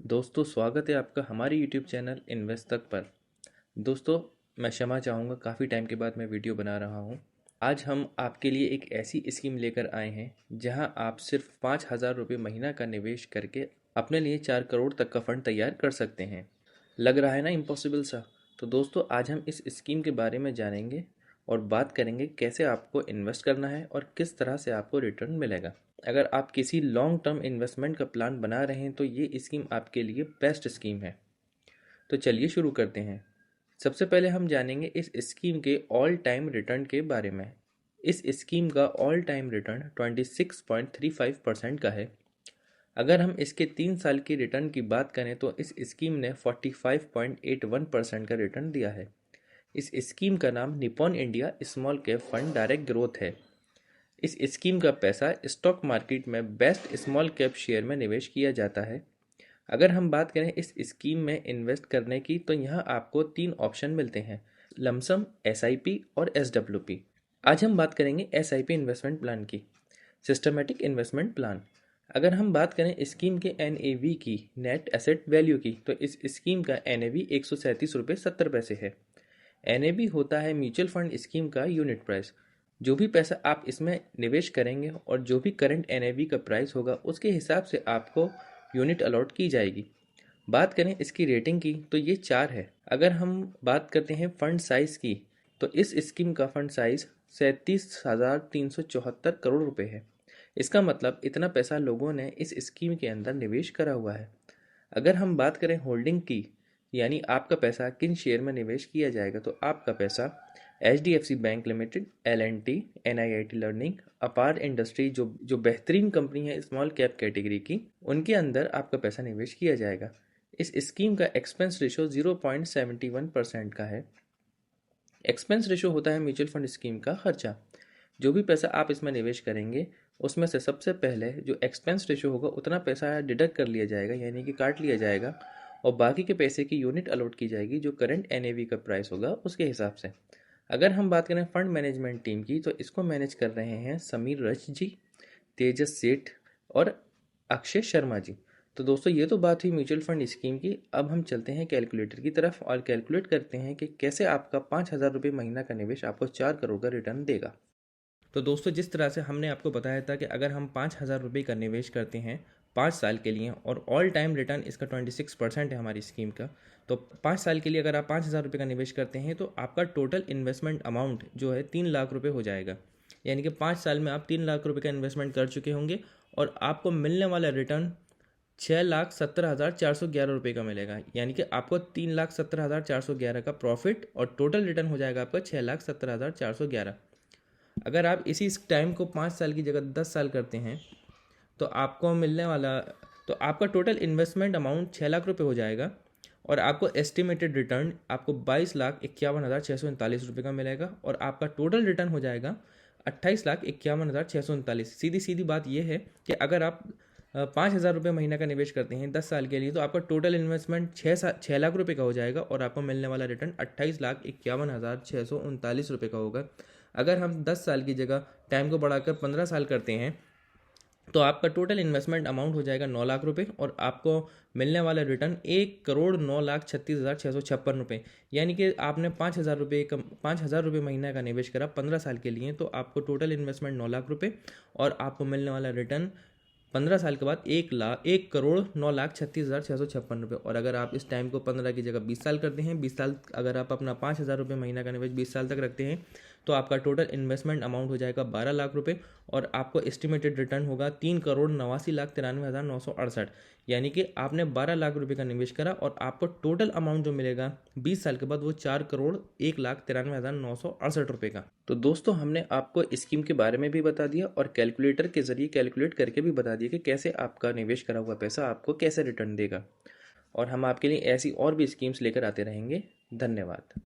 दोस्तों स्वागत है आपका हमारे YouTube चैनल इन्वेस्ट तक पर। दोस्तों मैं क्षमा चाहूँगा, काफ़ी टाइम के बाद मैं वीडियो बना रहा हूँ। आज हम आपके लिए एक ऐसी स्कीम लेकर आए हैं जहां आप सिर्फ 5,000 रुपये महीना का निवेश करके अपने लिए 4 करोड़ तक का फंड तैयार कर सकते हैं। लग रहा है ना इम्पॉसिबल सा। तो दोस्तों आज हम इस स्कीम के बारे में जानेंगे और बात करेंगे कैसे आपको इन्वेस्ट करना है और किस तरह से आपको रिटर्न मिलेगा। अगर आप किसी लॉन्ग टर्म इन्वेस्टमेंट का प्लान बना रहे हैं तो ये स्कीम आपके लिए बेस्ट स्कीम है। तो चलिए शुरू करते हैं। सबसे पहले हम जानेंगे इस स्कीम के ऑल टाइम रिटर्न के बारे में। इस स्कीम का ऑल टाइम रिटर्न 26.35% का है। अगर हम इसके 3 साल की रिटर्न की बात करें तो इस स्कीम ने 45.81% का रिटर्न दिया है। इस स्कीम का नाम Nippon India small cap fund direct growth है। इस स्कीम का पैसा स्टॉक मार्केट में बेस्ट स्मॉल कैप शेयर में निवेश किया जाता है। अगर हम बात करें इस स्कीम में इन्वेस्ट करने की तो यहाँ आपको 3 ऑप्शन मिलते हैं: लमसम, एसआईपी और एसडब्ल्यूपी। आज हम बात करेंगे एसआईपी इन्वेस्टमेंट प्लान की, सिस्टमेटिक इन्वेस्टमेंट प्लान। अगर हम बात करें स्कीम के एनएवी की, नेट एसेट वैल्यू की, तो इस स्कीम का एनएवी 137.70 है। एनएवी होता है म्यूचुअल फंड स्कीम का यूनिट प्राइस। जो भी पैसा आप इसमें निवेश करेंगे और जो भी करंट एनएवी का प्राइस होगा उसके हिसाब से आपको यूनिट अलॉट की जाएगी। बात करें इसकी रेटिंग की तो ये 4 है। अगर हम बात करते हैं फंड साइज की तो इस स्कीम का फंड साइज 37,374 करोड़ रुपए है। इसका मतलब इतना पैसा लोगों ने इस स्कीम के अंदर निवेश करा हुआ है। अगर हम बात करें होल्डिंग की, यानी आपका पैसा किन शेयर में निवेश किया जाएगा, तो आपका पैसा HDFC bank limited, L&T, NIIT learning, अपार इंडस्ट्री जो बेहतरीन कंपनी है स्मॉल कैप कैटेगरी की, उनके अंदर आपका पैसा निवेश किया जाएगा। इस स्कीम का एक्सपेंस रेशो 0.71% का है। एक्सपेंस रेशो होता है म्यूचुअल फंड स्कीम का खर्चा। जो भी पैसा आप इसमें निवेश करेंगे उसमें से सबसे पहले जो एक्सपेंस रेशो होगा उतना पैसा डिडक्ट कर लिया जाएगा, यानी कि काट लिया जाएगा, और बाकी के पैसे की यूनिट अलॉट की जाएगी जो करंट एनएवी का प्राइस होगा उसके हिसाब से। अगर हम बात करें फंड मैनेजमेंट टीम की तो इसको मैनेज कर रहे हैं समीर रच जी, तेजस सेठ और अक्षय शर्मा जी। तो दोस्तों ये तो बात हुई म्यूचुअल फंड स्कीम की। अब हम चलते हैं कैलकुलेटर की तरफ और कैलकुलेट करते हैं कि कैसे आपका 5,000 रुपये महीना का निवेश आपको 4 करोड़ का रिटर्न देगा। तो दोस्तों जिस तरह से हमने आपको बताया था कि अगर हम 5,000 रुपये का निवेश करते हैं 5 साल के लिए और ऑल टाइम रिटर्न इसका 26% है हमारी स्कीम का, तो 5 साल के लिए अगर आप 5,000 रुपये का निवेश करते हैं तो आपका टोटल इन्वेस्टमेंट अमाउंट जो है 3 लाख रुपये हो जाएगा। यानी कि 5 साल में आप 3 लाख रुपये का इन्वेस्टमेंट कर चुके होंगे और आपको मिलने वाला रिटर्न 6,70,411 रुपये का मिलेगा। यानी कि आपको 3,70,411 का प्रॉफिट और टोटल रिटर्न हो जाएगा आपका 6,70,411। अगर आप इसी टाइम को 5 साल की जगह 10 साल करते हैं तो आपको मिलने वाला, तो आपका टोटल इन्वेस्टमेंट अमाउंट 6 लाख रुपये हो जाएगा और आपको एस्टिमेटेड रिटर्न आपको 22,51,639 रुपये का मिलेगा और आपका टोटल रिटर्न हो जाएगा 28,51,639। सीधी सीधी बात यह है कि अगर आप 5,000 रुपये महीना का निवेश करते हैं 10 साल के लिए तो आपका टोटल इन्वेस्टमेंट 6 लाख रुपये का हो जाएगा और आपको मिलने वाला रिटर्न 28,51,639 रुपये का होगा। अगर हम 10 साल की जगह टाइम को बढ़ाकर 15 साल करते हैं तो आपका टोटल इन्वेस्टमेंट अमाउंट हो जाएगा 9 लाख रुपये और आपको मिलने वाला रिटर्न 1,09,36,656 रुपये। यानी कि आपने 5,000 रुपये महीना का निवेश करा 15 साल के लिए तो आपको टोटल इन्वेस्टमेंट 9 लाख रुपये और आपको मिलने वाला रिटर्न 15 साल के बाद 1,09,36,656 रुपये। और अगर आप इस टाइम को 15 की जगह 20 साल करते हैं, 20 साल अगर आप अपना 5,000 रुपये महीना का निवेश 20 साल तक रखते हैं तो आपका टोटल इन्वेस्टमेंट अमाउंट हो जाएगा 12 लाख रुपये और आपको एस्टिमेटेड रिटर्न होगा 3,89,93,968। यानी कि आपने 12 लाख रुपये का निवेश करा और आपको टोटल अमाउंट जो मिलेगा 20 साल के बाद वो 4,01,93,968 रुपये का। तो दोस्तों हमने आपको स्कीम के बारे में भी बता दिया और कैलकुलेटर के जरिए कैलकुलेट करके भी बता दिया कि कैसे आपका निवेश करा हुआ पैसा आपको कैसे रिटर्न देगा। और हम आपके लिए ऐसी और भी स्कीम्स लेकर आते रहेंगे। धन्यवाद।